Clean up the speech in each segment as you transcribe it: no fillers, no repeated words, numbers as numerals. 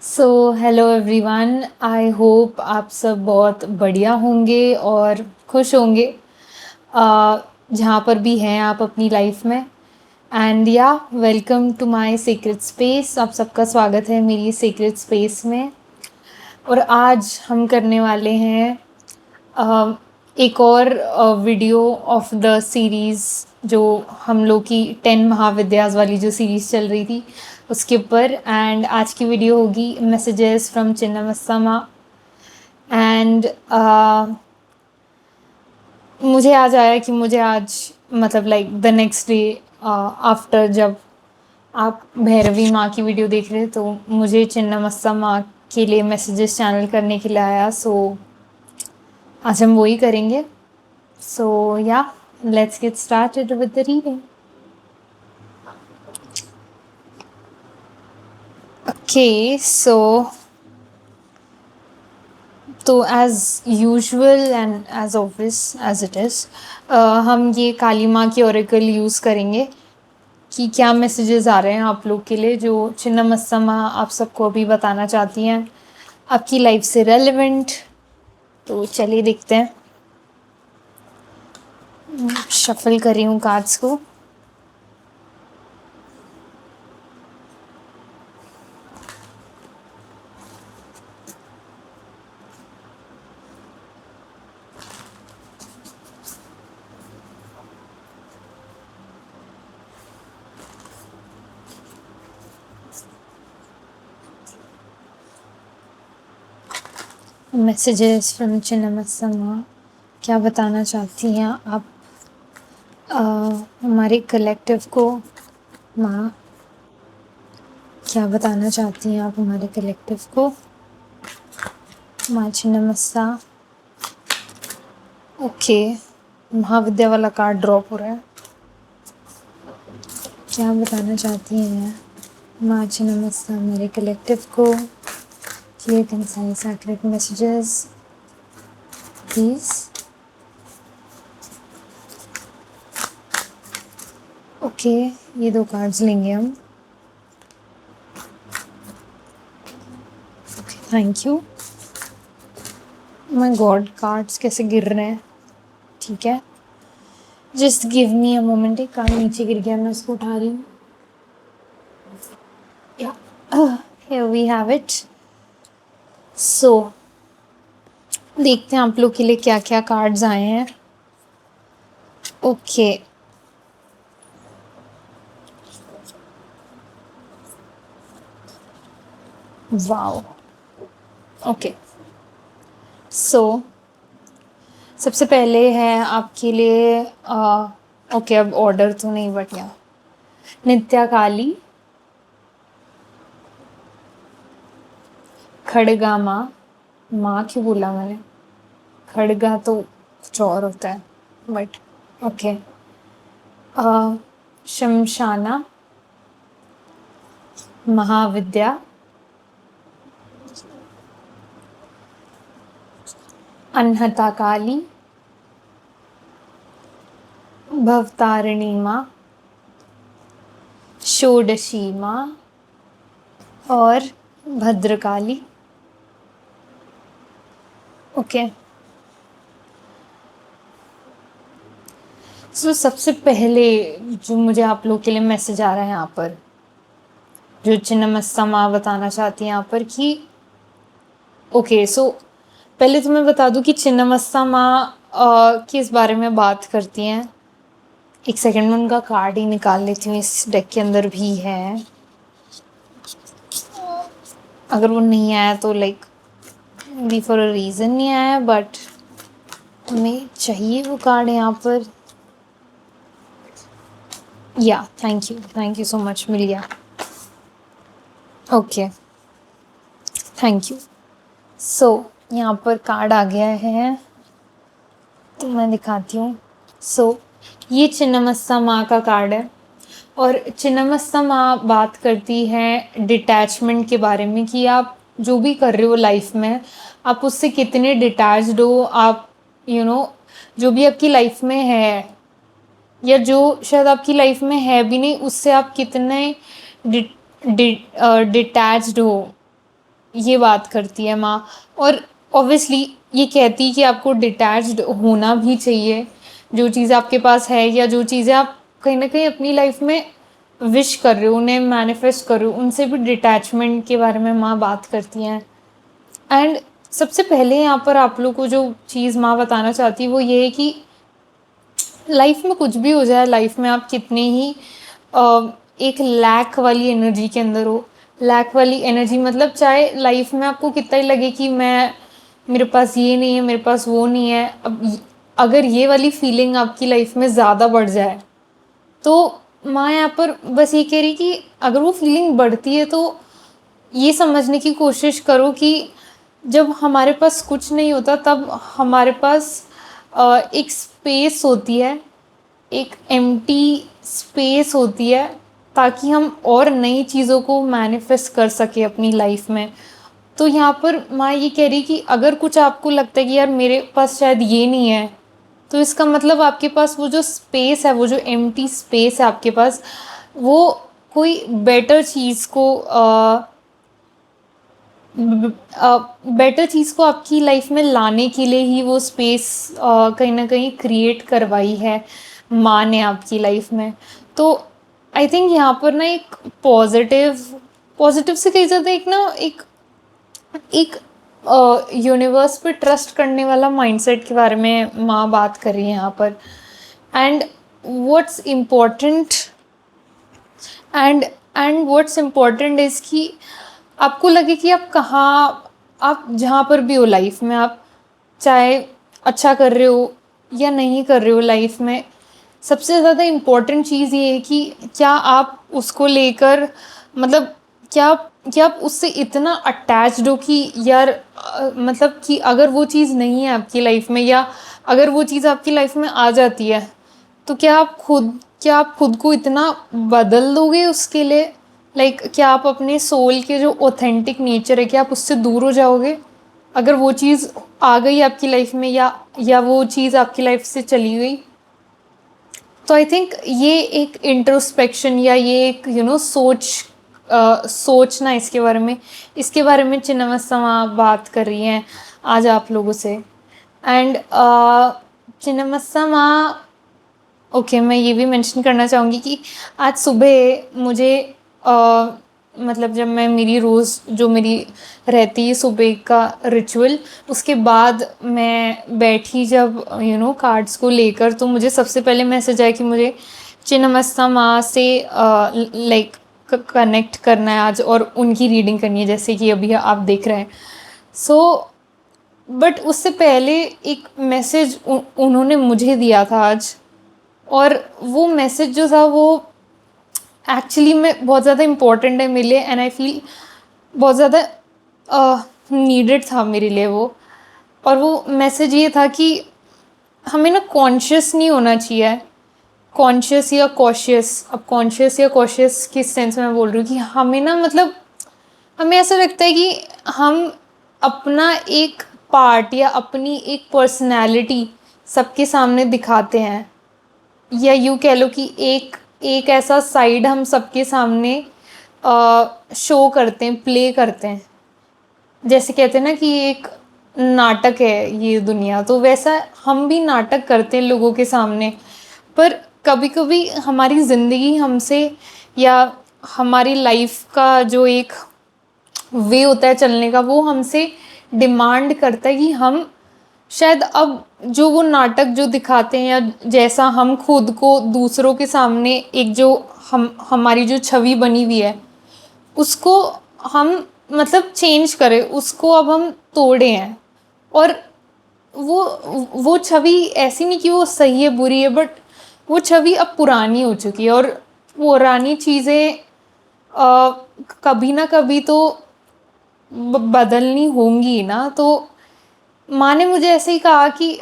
So hello everyone. I hope आप सब बहुत बढ़िया होंगे और खुश होंगे जहाँ पर भी हैं आप अपनी लाइफ में। And yeah welcome to my secret space. आप सबका स्वागत है मेरी सीक्रेट स्पेस में। और आज हम करने वाले हैं अ, एक और वीडियो ऑफ द सीरीज़ जो हम लोग की 10 महाविद्यास वाली जो सीरीज़ चल रही थी उसके ऊपर। एंड आज की वीडियो होगी मैसेजेस फ्रॉम चिन्नमस्तामा। एंड मुझे आज आया कि मुझे आज मतलब like the next day after जब आप भैरवी माँ की वीडियो देख रहे तो मुझे चिन्नमस्तामा के लिए मैसेजेस चैनल करने के लिए आया। सो आज हम वही करेंगे। So, yeah, let's get started with the reading. Okay, तो as usual and as obvious as it is हम ये काली माँ की ओरेकल यूज़ करेंगे कि क्या मैसेजेस आ रहे हैं आप लोग के लिए जो चिन्नमस्तामा आप सबको अभी बताना चाहती हैं आपकी लाइफ से रेलेवेंट। तो चलिए देखते हैं। शफल कर रही हूँ कार्ड्स को। मैसेजेस फ्रॉम चिन्नमस्तामा क्या बताना चाहती हैं आप हमारे कलेक्टिव को। माँ क्या बताना चाहती हैं आप हमारे कलेक्टिव को। माँ चिन्नमस्ता। ओके, महाविद्या वाला कार्ड ड्रॉप हो रहा है। क्या बताना चाहती हैं माँ चिन्नमस्ता हमारे कलेक्टिव को। Clear concise sacred messages please. Okay, ये दो कार्ड्स लेंगे हम। Okay, thank you. My God, cards कैसे गिर रहे हैं। ठीक है, just give me a moment. एक कार्ड नीचे गिर गया, मैं उसको उठा रही हूँ। Here we have it. So, देखते हैं आप लोग के लिए क्या क्या कार्ड्स आए हैं। Okay, wow. ओके, सो सबसे पहले है आपके लिए ओके, अब ऑर्डर तो नहीं बट या नित्या काली, खड़गा माँ। माँ क्यों बोला मैंने, खड़गा तो कुछ और होता है बट ओके। शमशाना, महाविद्या, अनहता काली, भवतारिणी माँ, षोडशी माँ और भद्रकाली। ओके, सो सबसे पहले जो मुझे आप लोग के लिए मैसेज आ रहा है यहाँ पर, जो चिन्नमस्ता माँ बताना चाहती हैं यहाँ पर कि ओके, सो पहले तो मैं बता दूँ कि चिन्नमस्ता माँ किस बारे में बात करती हैं। एक सेकंड में उनका कार्ड ही निकाल लेती हूँ, इस डेक के अंदर भी है। अगर वो नहीं आया तो like be for a reason नहीं आया, बट हमें चाहिए वो कार्ड यहाँ पर। या थैंक यू सो मच, मिल गया। Okay, thank you. सो यहाँ पर कार्ड आ गया है तो मैं दिखाती हूँ। सो ये चिन्नमस्ता माँ का कार्ड है और चिन्नमस्ता माँ बात करती है डिटैचमेंट के बारे में कि आप जो भी कर रहे हो लाइफ में आप उससे कितने डिटैच्ड हो। आप जो भी आपकी लाइफ में है या जो शायद आपकी लाइफ में है भी नहीं, उससे आप कितने डिटैच्ड हो। ये बात करती है माँ। और ऑब्वियसली ये कहती है कि आपको डिटैच्ड होना भी चाहिए, जो चीज़ आपके पास है या जो चीज़ें आप कहीं न कहीं अपनी लाइफ में विश कर रहे हो, उन्हें मैनिफेस्ट कर रहे हो, उनसे भी डिटैचमेंट के बारे में माँ बात करती हैं। एंड सबसे पहले यहाँ पर आप लोग को जो चीज़ माँ बताना चाहती है वो ये है कि लाइफ में कुछ भी हो जाए, लाइफ में आप कितने ही एक लैक वाली एनर्जी के अंदर हो, लैक वाली एनर्जी मतलब चाहे लाइफ में आपको कितना ही लगे कि मैं मेरे पास ये नहीं है, मेरे पास वो नहीं है, अगर ये वाली फीलिंग आपकी लाइफ में ज़्यादा बढ़ जाए तो माँ यहाँ पर बस ये कह रही कि अगर वो फीलिंग बढ़ती है तो ये समझने की कोशिश करो कि जब हमारे पास कुछ नहीं होता तब हमारे पास एक स्पेस होती है, एक एम्प्टी स्पेस होती है, ताकि हम और नई चीज़ों को मैनिफेस्ट कर सके अपनी लाइफ में। तो यहाँ पर माँ ये कह रही कि अगर कुछ आपको लगता है कि यार मेरे पास शायद ये नहीं है, तो इसका मतलब आपके पास वो जो स्पेस है, वो जो एम्प्टी स्पेस है आपके पास, वो कोई बेटर चीज़ को बेटर चीज़ को आपकी लाइफ में लाने के लिए ही वो स्पेस कहीं ना कहीं क्रिएट करवाई है माँ ने आपकी लाइफ में। तो आई थिंक यहाँ पर ना एक पॉजिटिव पॉजिटिव से कही जाता है, एक ना एक एक यूनिवर्स पे ट्रस्ट करने वाला माइंडसेट के बारे में माँ बात कर रही है यहाँ पर। And what's important what's important is कि आपको लगे कि आप कहाँ, आप जहाँ पर भी हो लाइफ में, आप चाहे अच्छा कर रहे हो या नहीं कर रहे हो लाइफ में, सबसे ज़्यादा इम्पोर्टेंट चीज़ ये है कि क्या आप उसको लेकर मतलब क्या आप उससे इतना अटैच्ड हो कि यार मतलब कि अगर वो चीज़ नहीं है आपकी लाइफ में, या अगर वो चीज़ आपकी लाइफ में आ जाती है तो क्या आप खुद को इतना बदल दोगे उसके लिए, लाइक क्या आप अपने सोल के जो ऑथेंटिक नेचर है क्या आप उससे दूर हो जाओगे अगर वो चीज़ आ गई आपकी लाइफ में, या वो चीज़ आपकी लाइफ से चली गई। तो आई थिंक ये एक इंट्रोस्पेक्शन या ये एक सोचना इसके बारे में चिन्नमस्समा बात कर रही हैं आज आप लोगों से। एंड चिन्नमस्समा, ओके, मैं ये भी मेंशन करना चाहूँगी कि आज सुबह मुझे मतलब जब मैं मेरी रोज़ जो मेरी रहती है सुबह का रिचुअल, उसके बाद मैं बैठी जब कार्ड्स को लेकर, तो मुझे सबसे पहले मैसेज आया कि मुझे चिन्नमस्ता माँ से लाइक कनेक्ट करना है आज और उनकी रीडिंग करनी है, जैसे कि अभी आप देख रहे हैं। बट उससे पहले एक मैसेज उन्होंने मुझे दिया था आज, और वो मैसेज जो था वो एक्चुअली में बहुत ज़्यादा इम्पोर्टेंट है मेरे लिए, एंड आई फील बहुत ज़्यादा नीडेड था मेरे लिए वो। और वो मैसेज ये था कि हमें ना कॉन्शियस नहीं होना चाहिए, कॉन्शियस या कॉशियस, अब कॉन्शियस या कॉशियस किस सेंस में मैं बोल रही हूँ कि हमें ना मतलब हमें ऐसा लगता है कि हम अपना एक पार्ट या अपनी एक पर्सनैलिटी सबके सामने दिखाते हैं, या यूँ कह लो कि एक ऐसा साइड हम सबके सामने शो करते हैं, प्ले करते हैं। जैसे कहते हैं ना कि एक नाटक है ये दुनिया, तो वैसा हम भी नाटक करते हैं लोगों के सामने। पर कभी कभी हमारी ज़िंदगी हमसे, या हमारी लाइफ का जो एक वे होता है चलने का, वो हमसे डिमांड करता है कि हम शायद अब जो वो नाटक जो दिखाते हैं, या जैसा हम खुद को दूसरों के सामने एक जो हमारी जो छवि बनी हुई है उसको हम मतलब चेंज करें, उसको अब हम तोड़े हैं। और वो छवि ऐसी नहीं कि वो सही है बुरी है, बट वो छवि अब पुरानी हो चुकी है, और पुरानी चीज़ें कभी ना कभी तो बदलनी होंगी ना। तो माँ ने मुझे ऐसे ही कहा कि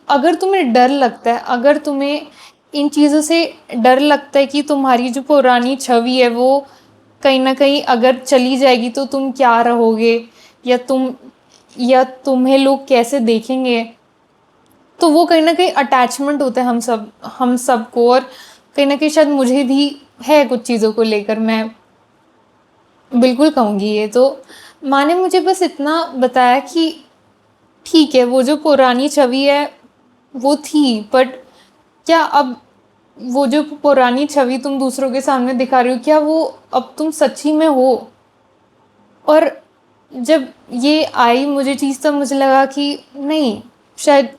अगर तुम्हें डर लगता है, अगर तुम्हें इन चीज़ों से डर लगता है कि तुम्हारी जो पुरानी छवि है वो कहीं ना कहीं अगर चली जाएगी तो तुम क्या रहोगे, या तुम्हें लोग कैसे देखेंगे, तो वो कहीं ना कहीं अटैचमेंट होता है हम सबको। और कहीं ना कहीं शायद मुझे भी है कुछ चीज़ों को लेकर, मैं बिल्कुल कहूँगी ये तो। माँ ने मुझे बस इतना बताया कि ठीक है, वो जो पुरानी छवि है, वो थी, बट क्या अब वो जो पुरानी छवि तुम दूसरों के सामने दिखा रही हो, क्या वो अब तुम सच्ची में हो? और जब ये आई मुझे चीज़, तब मुझे लगा कि नहीं, शायद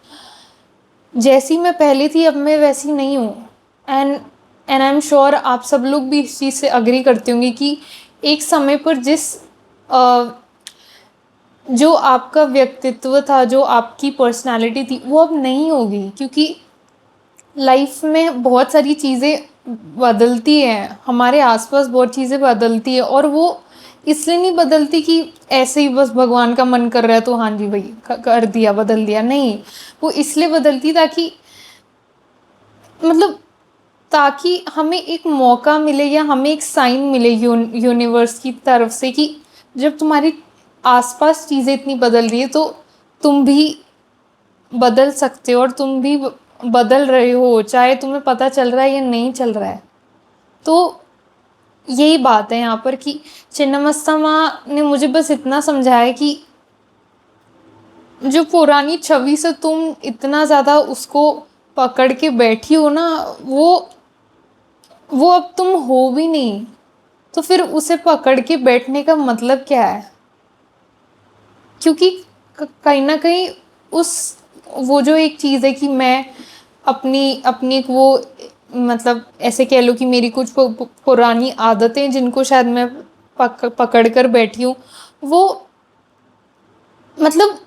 जैसी मैं पहले थी अब मैं वैसी नहीं हूँ। And and I am sure आप सब लोग भी इस चीज़ से अग्री करते होंगे कि एक समय पर जो आपका व्यक्तित्व था, जो आपकी पर्सनालिटी थी, वो अब नहीं होगी, क्योंकि लाइफ में बहुत सारी चीज़ें बदलती हैं, हमारे आसपास बहुत चीज़ें बदलती है, और वो इसलिए नहीं बदलती कि ऐसे ही बस भगवान का मन कर रहा है तो हाँ जी भाई कर दिया, बदल दिया, नहीं। वो इसलिए बदलती ताकि मतलब ताकि हमें एक मौका मिले या हमें एक साइन मिले यूनिवर्स की तरफ से कि जब तुम्हारी आसपास चीज़ें इतनी बदल रही है तो तुम भी बदल सकते हो, और तुम भी बदल रहे हो, चाहे तुम्हें पता चल रहा है या नहीं चल रहा है। तो यही बात है यहाँ पर कि चिन्नमस्ता ने मुझे बस इतना समझाया कि जो पुरानी छवि से तुम इतना ज़्यादा उसको पकड़ के बैठी हो ना, वो अब तुम हो भी नहीं, तो फिर उसे पकड़ के बैठने का मतलब क्या है? क्योंकि कहीं ना कहीं उस वो जो एक चीज़ है कि मैं अपनी अपनी एक वो मतलब ऐसे कह लो कि मेरी कुछ पुरानी आदतें जिनको शायद मैं पकड़ कर बैठी हूँ, वो मतलब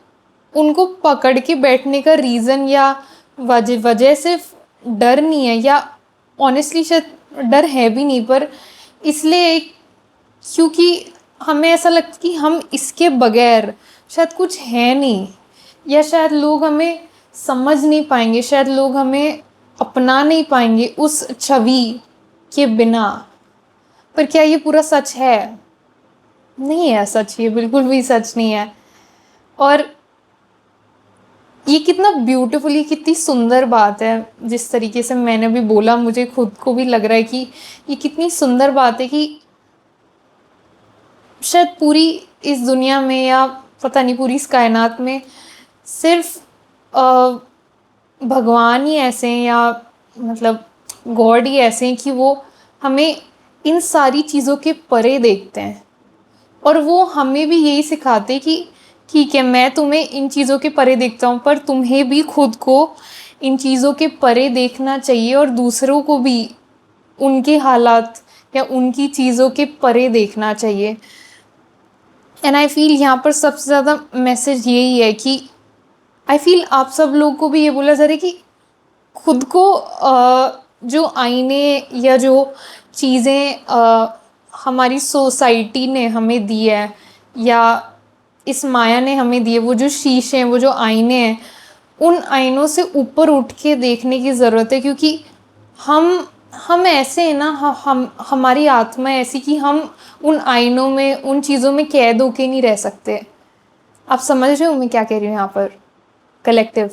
उनको पकड़ के बैठने का रीज़न या वजह सिर्फ डर नहीं है, या ऑनेस्टली शायद डर है भी नहीं, पर इसलिए क्योंकि हमें ऐसा लगता कि हम इसके बगैर शायद कुछ है नहीं, या शायद लोग हमें समझ नहीं पाएंगे, शायद लोग हमें अपना नहीं पाएंगे उस छवि के बिना। पर क्या ये पूरा सच है? नहीं है सच, ये बिल्कुल भी सच नहीं है। और ये कितना ब्यूटीफुली, कितनी सुंदर बात है, जिस तरीके से मैंने भी बोला, मुझे खुद को भी लग रहा है कि ये कितनी सुंदर बात है कि शायद पूरी इस दुनिया में, या पता नहीं पूरी इस कायनात में, सिर्फ भगवान ही ऐसे हैं, या मतलब गॉड ही ऐसे हैं कि वो हमें इन सारी चीज़ों के परे देखते हैं, और वो हमें भी यही सिखाते कि ठीक है, मैं तुम्हें इन चीज़ों के परे देखता हूँ, पर तुम्हें भी खुद को इन चीज़ों के परे देखना चाहिए, और दूसरों को भी उनके हालात या उनकी चीज़ों के परे देखना चाहिए। एंड आई फील यहाँ पर सबसे ज़्यादा मैसेज यही है कि आई फील आप सब लोगों को भी ये बोला जा रहा है कि खुद को जो आईने या जो चीज़ें हमारी सोसाइटी ने हमें दी है, या इस माया ने हमें दी है, वो जो शीशे हैं, वो जो आईने हैं, उन आईनों से ऊपर उठ के देखने की ज़रूरत है, क्योंकि हम ऐसे हैं ना, हमारी आत्मा ऐसी कि हम उन आईनों में, उन चीज़ों में कैद होके नहीं रह सकते। आप समझ रहे हो मैं क्या कह रही हूँ यहाँ पर? कलेक्टिव।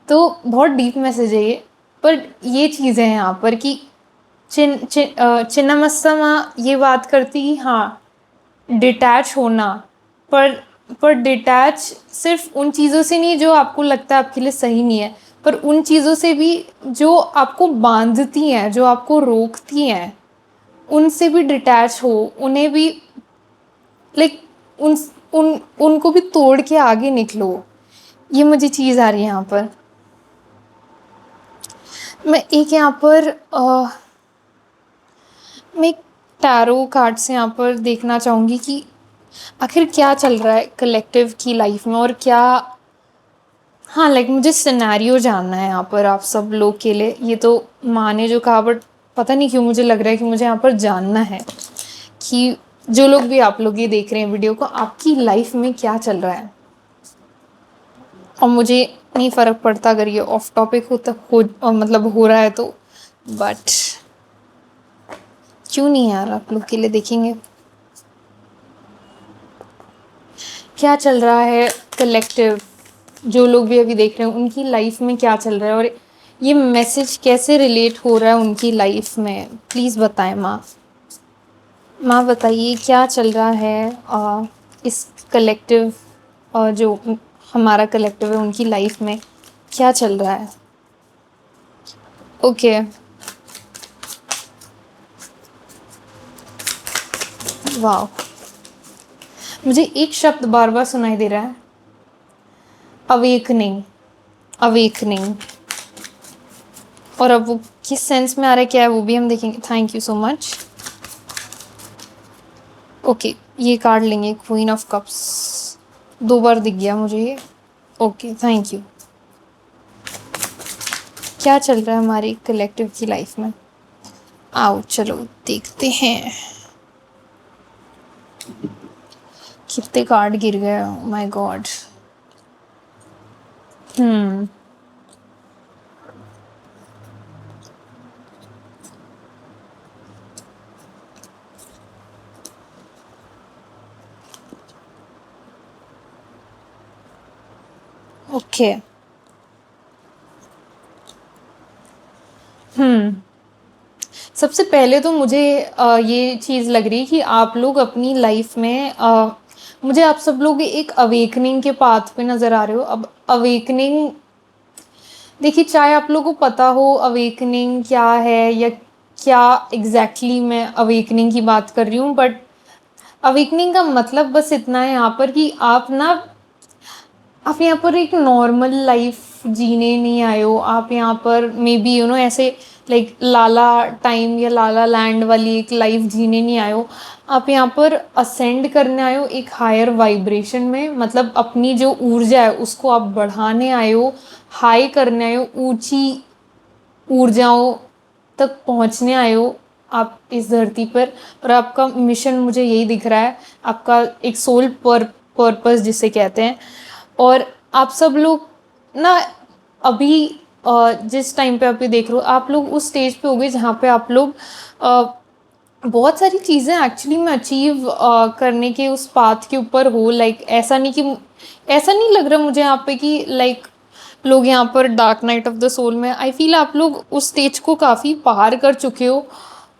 तो बहुत डीप मैसेज है ये, पर ये चीज़ें हैं यहाँ पर कि चिन्नमस्ता माँ ये बात करती कि हाँ, डिटैच होना, पर डिटैच सिर्फ उन चीज़ों से नहीं जो आपको लगता है आपके लिए सही नहीं है, पर उन चीज़ों से भी जो आपको बांधती हैं, जो आपको रोकती हैं, उनसे भी डिटैच हो, उन्हें भी लाइक उन उन उनको भी तोड़ के आगे निकलो। ये मुझे चीज़ आ रही है यहाँ पर। मैं एक यहाँ पर मैं एक टैरो कार्ड से यहाँ पर देखना चाहूँगी कि आखिर क्या चल रहा है कलेक्टिव की लाइफ में, और क्या, हाँ लाइक मुझे सिनेरियो जानना है यहाँ पर आप सब लोग के लिए। ये तो माँ ने जो कहा, बट पता नहीं क्यों मुझे लग रहा है कि मुझे यहाँ पर जानना है कि जो लोग भी आप लोग ये देख रहे हैं वीडियो को, आपकी लाइफ में क्या चल रहा है। और मुझे नहीं फ़र्क पड़ता अगर ये ऑफ टॉपिक मतलब हो रहा है तो, बट क्यों नहीं यार, आप लोग के लिए देखेंगे क्या चल रहा है कलेक्टिव, जो लोग भी अभी देख रहे हैं उनकी लाइफ में क्या चल रहा है, और ये मैसेज कैसे रिलेट हो रहा है उनकी लाइफ में, प्लीज़ बताएं माँ। माँ बताइए क्या चल रहा है इस कलेक्टिव जो हमारा कलेक्टिव है उनकी लाइफ में क्या चल रहा है? ओके। वाह, मुझे एक शब्द बार बार सुनाई दे रहा है, अवेकनिंग। अवेकनिंग। और अब वो किस सेंस में आ रहा है क्या है वो भी हम देखेंगे। Thank you so much. Okay, ये कार्ड लेंगे, क्वीन ऑफ कप्स। 2 बार दिख गया मुझे ये। Okay, thank you. क्या चल रहा है हमारी कलेक्टिव की लाइफ में? आओ चलो देखते हैं। कितने कार्ड गिर गए, माय गॉड। हम्म। ओके। सबसे पहले तो मुझे ये चीज़ लग रही है कि आप लोग अपनी लाइफ में मुझे आप सब लोग एक अवेकनिंग के पाथ पे नज़र आ रहे हो। अब अवेकनिंग, देखिए, चाहे आप लोगों को पता हो अवेकनिंग क्या है या क्या एग्जैक्टली मैं अवेकनिंग की बात कर रही हूँ, बट अवेकनिंग का मतलब बस इतना है यहाँ पर कि आप यहाँ पर एक नॉर्मल लाइफ जीने नहीं आए हो। आप यहाँ पर मे बी ऐसे लाइक लाला टाइम या लाला लैंड वाली एक लाइफ जीने नहीं आए हो। आप यहाँ पर असेंड करने आए हो एक हायर वाइब्रेशन में, मतलब अपनी जो ऊर्जा है उसको आप बढ़ाने आए हो, हाई करने आए हो, ऊंची ऊर्जाओं तक पहुंचने आए हो आप इस धरती पर। और आपका मिशन मुझे यही दिख रहा है, आपका एक सोल पर्पस जिसे कहते हैं। और आप सब लोग ना अभी जिस टाइम पे आप ये देख रहे हो, आप लोग उस स्टेज पे हो गए जहाँ पे आप लोग बहुत सारी चीज़ें एक्चुअली में अचीव करने के उस पाथ के ऊपर हो। लाइक ऐसा नहीं लग रहा मुझे यहाँ पे कि लाइक लोग यहाँ पर dark night of the soul में, आई फील आप लोग उस स्टेज को काफ़ी पार कर चुके हो।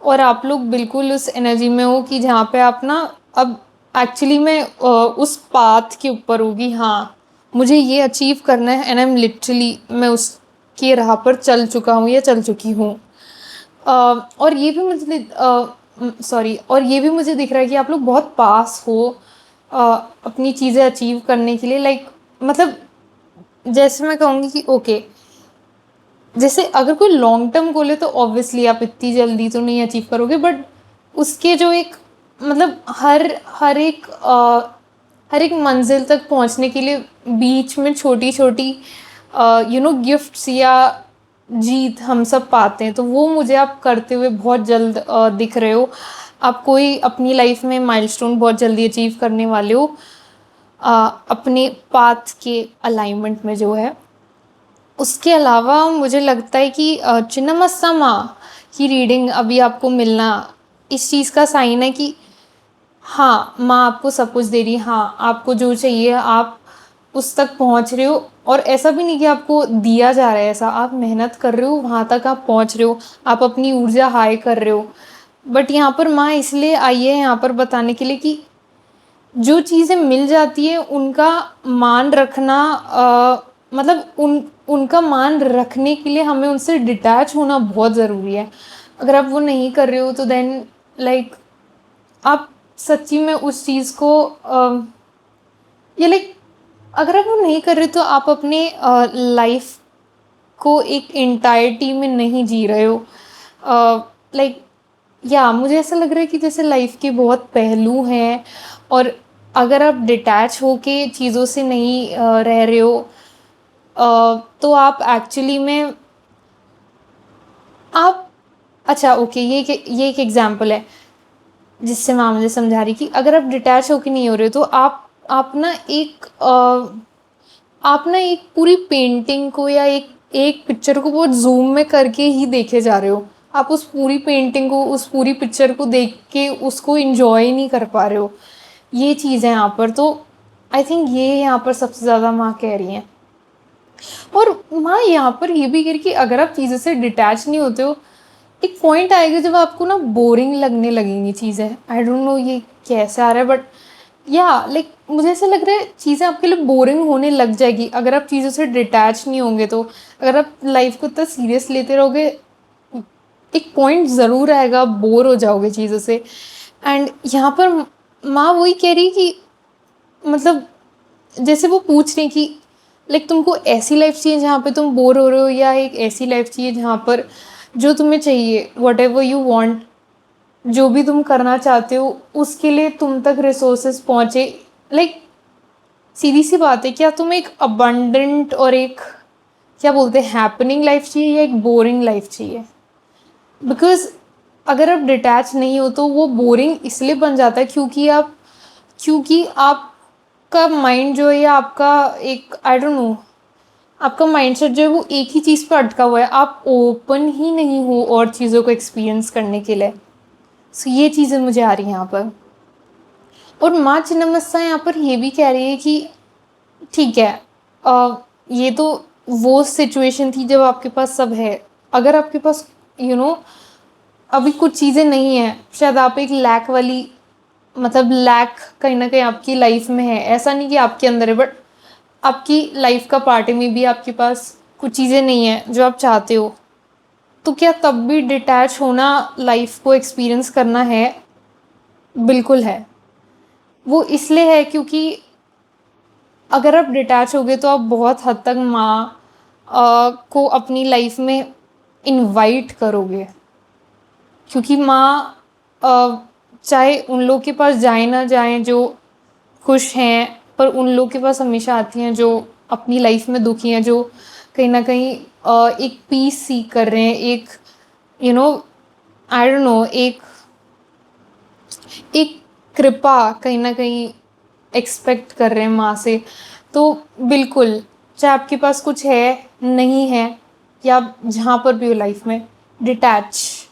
और आप लोग बिल्कुल उस एनर्जी में हो कि जहाँ पे आप ना अब एक्चुअली में उस पाथ के ऊपर होगी। हाँ, मुझे ये अचीव करना है एंड आई एम लिटरली, मैं उसके राह पर चल चुका हूँ या चल चुकी हूँ। और ये भी मुझे और ये भी मुझे दिख रहा है कि आप लोग बहुत पास हो अपनी चीज़ें अचीव करने के लिए। लाइक मतलब जैसे मैं कहूँगी कि ओके, जैसे अगर कोई लॉन्ग टर्म गोल है तो ऑब्वियसली आप इतनी जल्दी तो नहीं अचीव करोगे, बट उसके जो एक मतलब हर एक मंजिल तक पहुंचने के लिए बीच में छोटी छोटी गिफ्ट्स या जीत हम सब पाते हैं। तो वो मुझे आप करते हुए बहुत जल्द दिख रहे हो। आप कोई अपनी लाइफ में माइलस्टोन बहुत जल्दी अचीव करने वाले हो अपने पाथ के अलाइनमेंट में जो है। उसके अलावा मुझे लगता है कि चिन्नमस्समा की रीडिंग अभी आपको मिलना इस चीज़ का साइन है कि हाँ, माँ आपको सब कुछ दे रही है। हाँ, आपको जो चाहिए आप उस तक पहुँच रहे हो। और ऐसा भी नहीं कि आपको दिया जा रहा है, ऐसा आप मेहनत कर रहे हो, वहाँ तक आप पहुँच रहे हो, आप अपनी ऊर्जा हाई कर रहे हो। बट यहाँ पर माँ इसलिए आई है यहाँ पर बताने के लिए कि जो चीज़ें मिल जाती है उनका मान रखना, मतलब उनका मान रखने के लिए हमें उनसे डिटैच होना बहुत ज़रूरी है। अगर आप वो नहीं कर रहे हो तो देन लाइक आप सच्ची में उस चीज़ को ये लाइक अगर आप वो नहीं कर रहे तो आप अपने लाइफ को एक इंटायरिटी में नहीं जी रहे हो। लाइक या मुझे ऐसा लग रहा है कि जैसे लाइफ के बहुत पहलू हैं, और अगर आप डिटैच होके चीज़ों से नहीं रह रहे हो तो आप एक्चुअली में आप अच्छा ओके, ये एक एग्जांपल है जिससे मैं मुझे समझा रही कि अगर आप डिटैच होके नहीं हो रहे हो तो आप ना एक पूरी पेंटिंग को या एक पिक्चर को बहुत जूम में करके ही देखे जा रहे हो। आप उस पूरी पेंटिंग को, उस पूरी पिक्चर को देख के उसको इंजॉय नहीं कर पा रहे हो। ये चीज़ है यहाँ पर। तो आई थिंक ये यहाँ पर सबसे ज़्यादा माँ कह रही हैं। और माँ यहाँ पर ये भी कह रही कि अगर आप चीज़ों से डिटैच नहीं होते हो एक पॉइंट आएगा जब आपको ना बोरिंग लगने लगेंगी चीज़ें। आई डोंट नो ये कैसे आ रहा है, बट या लाइक मुझे ऐसा लग रहा है चीज़ें आपके लिए बोरिंग होने लग जाएगी अगर आप चीज़ों से डिटैच नहीं होंगे। तो अगर आप लाइफ को इतना सीरियस लेते रहोगे, एक पॉइंट ज़रूर आएगा, आप बोर हो जाओगे चीज़ों से। एंड यहाँ पर माँ वही कह रही कि मतलब जैसे वो पूछ रही कि लाइक तुमको ऐसी लाइफ चाहिए जहाँ पे तुम बोर हो रहे हो, या एक ऐसी लाइफ चाहिए जहाँ पर जो तुम्हें चाहिए, वट एवर यू वॉन्ट, जो भी तुम करना चाहते हो उसके लिए तुम तक रिसोर्सेज पहुँचे। लाइक सीधी सी बात है, क्या तुम्हें एक अबंडेंट और एक क्या बोलते हैं हैपनिंग लाइफ चाहिए या एक बोरिंग लाइफ चाहिए? बिकॉज अगर आप डिटैच नहीं हो तो वो बोरिंग इसलिए बन जाता है क्योंकि आपका माइंड जो है, या आपका एक आई डोंट नो, आपका माइंडसेट जो है वो एक ही चीज़ पर अटका हुआ है। आप ओपन ही नहीं हो और चीज़ों को एक्सपीरियंस करने के लिए। सो ये चीज़ें मुझे आ रही हैं यहाँ पर। और माँ चिन्नमस्ता यहाँ पर ये भी कह रही है कि ठीक है, ये तो वो सिचुएशन थी जब आपके पास सब है। अगर आपके पास अभी कुछ चीज़ें नहीं हैं, शायद आप एक लैक वाली, मतलब लैक कहीं ना कहीं आपकी लाइफ में है। ऐसा नहीं कि आपके अंदर है, बट आपकी लाइफ का पार्ट में भी आपके पास कुछ चीज़ें नहीं हैं जो आप चाहते हो। तो क्या तब भी डिटैच होना लाइफ को एक्सपीरियंस करना है? बिल्कुल है। वो इसलिए है क्योंकि अगर आप डिटैच होगे तो आप बहुत हद तक माँ को अपनी लाइफ में इनवाइट करोगे, क्योंकि माँ चाहे उन लोग के पास जाए ना जाए जो खुश हैं, पर उन लोग के पास हमेशा आती हैं जो अपनी लाइफ में दुखी हैं, जो कहीं ना कहीं एक पीस सीख कर रहे हैं, एक नो आई डोंट नो, एक कृपा कहीं ना कहीं एक्सपेक्ट कर रहे हैं माँ से। तो बिल्कुल, चाहे आपके पास कुछ है नहीं है, या जहाँ पर भी हो लाइफ में, डिटैच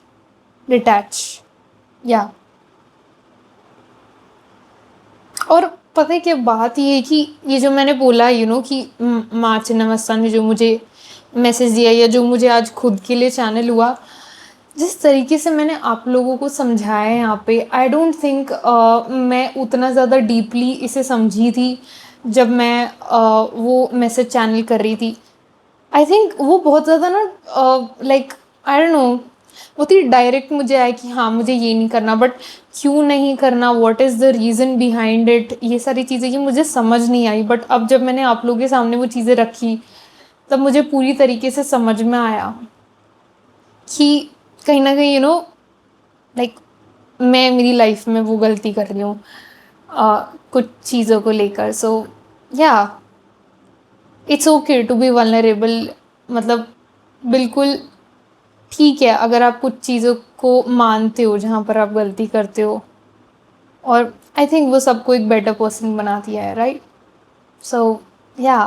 डिटैच या और पता है क्या बात ये है कि ये जो मैंने बोला कि माँ चिन्नमस्ता ने जो मुझे मैसेज दिया, या जो मुझे आज खुद के लिए चैनल हुआ, जिस तरीके से मैंने आप लोगों को समझाया है यहाँ पे, आई डोंट थिंक मैं उतना ज़्यादा डीपली इसे समझी थी जब मैं वो मैसेज चैनल कर रही थी। आई थिंक वो बहुत ज़्यादा ना लाइक आई डोंट नो, बहुत ही डायरेक्ट मुझे आया कि हाँ मुझे ये नहीं करना, बट क्यों नहीं करना, what is the reason behind it, ये सारी चीज़ें ये मुझे समझ नहीं आई। बट अब जब मैंने आप लोगों के सामने वो चीज़ें रखी, तब मुझे पूरी तरीके से समझ में आया कि कहीं ना कहीं लाइक मैं मेरी लाइफ में वो गलती कर रही हूँ कुछ चीज़ों को लेकर। So yeah it's okay to be vulnerable. मतलब बिल्कुल ठीक है अगर आप कुछ चीज़ों को मानते हो जहाँ पर आप गलती करते हो, और आई थिंक वो सबको एक बेटर पर्सन बनाती है, राइट? सो या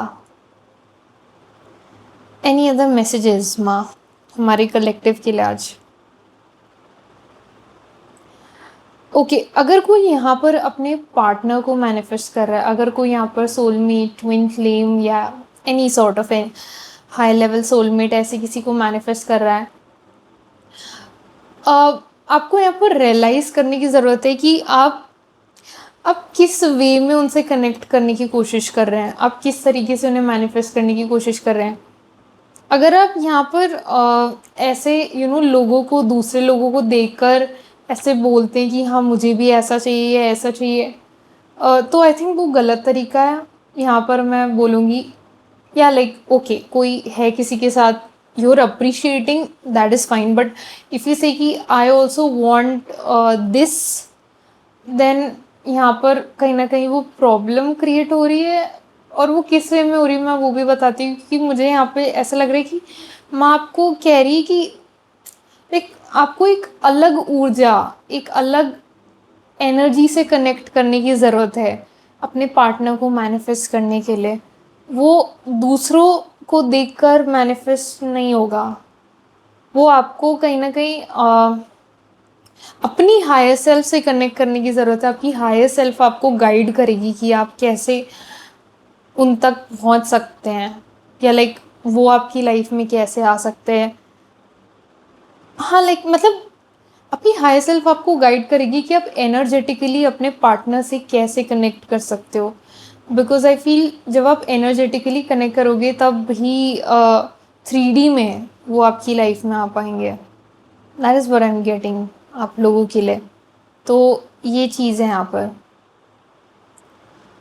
एनी अदर मैसेजेस माँ हमारे कलेक्टिव के लिए आज? ओके अगर कोई यहाँ पर अपने पार्टनर को मैनिफेस्ट कर रहा है, अगर कोई यहाँ पर सोलमेट, ट्विन फ्लेम, या any sort of A high level soulmate ऐसे किसी को मैनिफेस्ट कर रहा है, आपको यहाँ पर रियलाइज़ करने की ज़रूरत है कि आप किस वे में उनसे कनेक्ट करने की कोशिश कर रहे हैं, आप किस तरीके से उन्हें मैनिफेस्ट करने की कोशिश कर रहे हैं। अगर आप यहाँ पर ऐसे लोगों को, दूसरे लोगों को देखकर ऐसे बोलते हैं कि हाँ मुझे भी ऐसा चाहिए या ऐसा चाहिए, तो आई थिंक वो गलत तरीका है। यहाँ पर मैं बोलूँगी या लाइक ओके कोई है किसी के साथ, you are appreciating, that is fine, but if you say कि I also want this, then यहाँ पर कहीं ना कहीं वो प्रॉब्लम क्रिएट हो रही है। और वो किस वे में हो रही है मैं वो भी बताती हूँ, क्योंकि मुझे यहाँ पे ऐसा लग रहा है कि माँ आपको कह रही है कि एक आपको एक अलग ऊर्जा, एक अलग एनर्जी से कनेक्ट करने की ज़रूरत है अपने पार्टनर को मैनिफेस्ट करने के लिए। वो दूसरों को देखकर मैनिफेस्ट नहीं होगा, वो आपको कहीं ना कहीं अपनी हायर सेल्फ से कनेक्ट करने की ज़रूरत है। आपकी हायर सेल्फ आपको गाइड करेगी कि आप कैसे उन तक पहुंच सकते हैं, या लाइक वो आपकी लाइफ में कैसे आ सकते हैं। हाँ, लाइक मतलब आपकी हायर सेल्फ आपको गाइड करेगी कि आप एनर्जेटिकली अपने पार्टनर से कैसे कनेक्ट कर सकते हो। बिकॉज़ आई फ़ील जब आप एनर्जेटिकली कनेक्ट करोगे तब ही 3D में वो आपकी लाइफ में आ पाएँगे। That is what I am getting आप लोगों के लिए। तो ये चीज़ है यहाँ पर।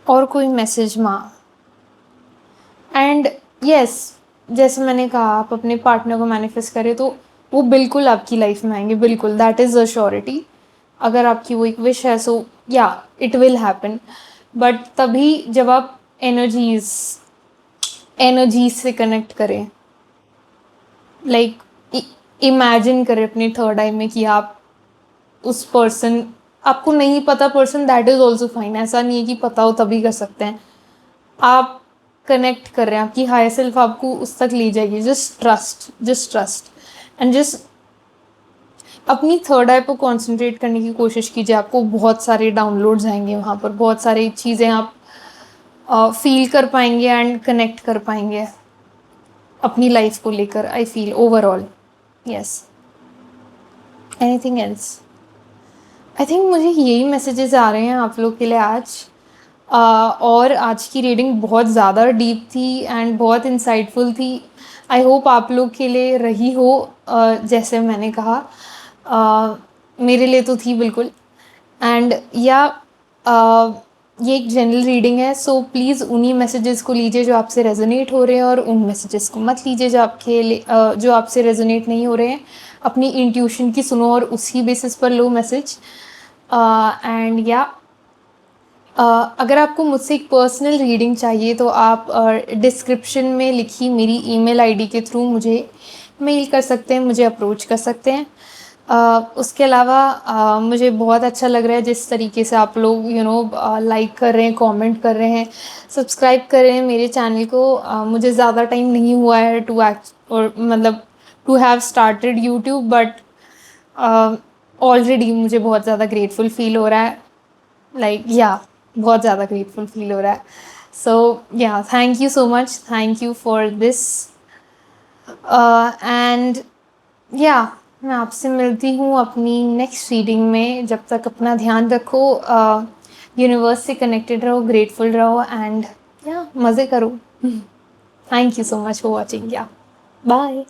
और कोई मैसेज माँ एंड यस, जैसे मैंने कहा आप अपने पार्टनर को मैनिफेस्ट करें तो वो बिल्कुल आपकी लाइफ में आएँगे, बिल्कुल दैट इज़ अ श्योरिटी। अगर आपकी वो एक विश है सो या इट विल हैपन। बट तभी जब आप एनर्जीज़ से कनेक्ट करें, लाइक इमेजिन करें अपने थर्ड आई में कि आप उस पर्सन, आपको नहीं पता person, that is also fine. ऐसा नहीं है कि पता हो तभी कर सकते हैं। आप कनेक्ट कर रहे हैं, आपकी हायर सेल्फ आपको उस तक ले जाएगी। जस्ट ट्रस्ट एंड जस्ट अपनी थर्ड आई पर कॉन्सेंट्रेट करने की कोशिश कीजिए। आपको बहुत सारे डाउनलोड्स आएंगे, वहाँ पर बहुत सारी चीज़ें आप फील कर पाएंगे एंड कनेक्ट कर पाएंगे अपनी लाइफ को लेकर। I feel overall yes. Anything else? I think मुझे यही मैसेजेस आ रहे हैं आप लोग के लिए आज। और आज की रीडिंग बहुत ज़्यादा डीप थी एंड बहुत इंसाइटफुल थी। आई होप आप लोग के लिए रही हो। जैसे मैंने कहा मेरे लिए तो थी बिल्कुल। एंड या ये एक जनरल रीडिंग है, सो प्लीज़ उन्हीं मैसेजेस को लीजिए जो आपसे रेजोनेट हो रहे हैं और उन मैसेजेस को मत लीजिए जो आपके लिए जो आपसे रेजोनेट नहीं हो रहे हैं। अपनी इंट्यूशन की सुनो और उसी बेसिस पर लो मैसेज। एंड या अगर आपको मुझसे एक पर्सनल रीडिंग चाहिए तो आप डिस्क्रिप्शन में लिखी मेरी ईमेल आईडी के थ्रू मुझे मेल कर सकते हैं, मुझे अप्रोच कर सकते हैं। उसके अलावा मुझे बहुत अच्छा लग रहा है जिस तरीके से आप लोग लाइक कर रहे हैं, कमेंट कर रहे हैं, सब्सक्राइब कर रहे हैं मेरे चैनल को। मुझे ज़्यादा टाइम नहीं हुआ है टू एक्ट और मतलब to have started YouTube, but already मुझे बहुत ज़्यादा ग्रेटफुल फील हो रहा है। लाइक या बहुत ज़्यादा ग्रेटफुल फील हो रहा है। सो या thank you so much, thank you for this. And या मैं आपसे मिलती हूँ अपनी नेक्स्ट रीडिंग में। जब तक अपना ध्यान रखो, यूनिवर्स से कनेक्टेड रहो, ग्रेटफुल रहो एंड या मज़े करो। Thank you so much for watching. या बाय।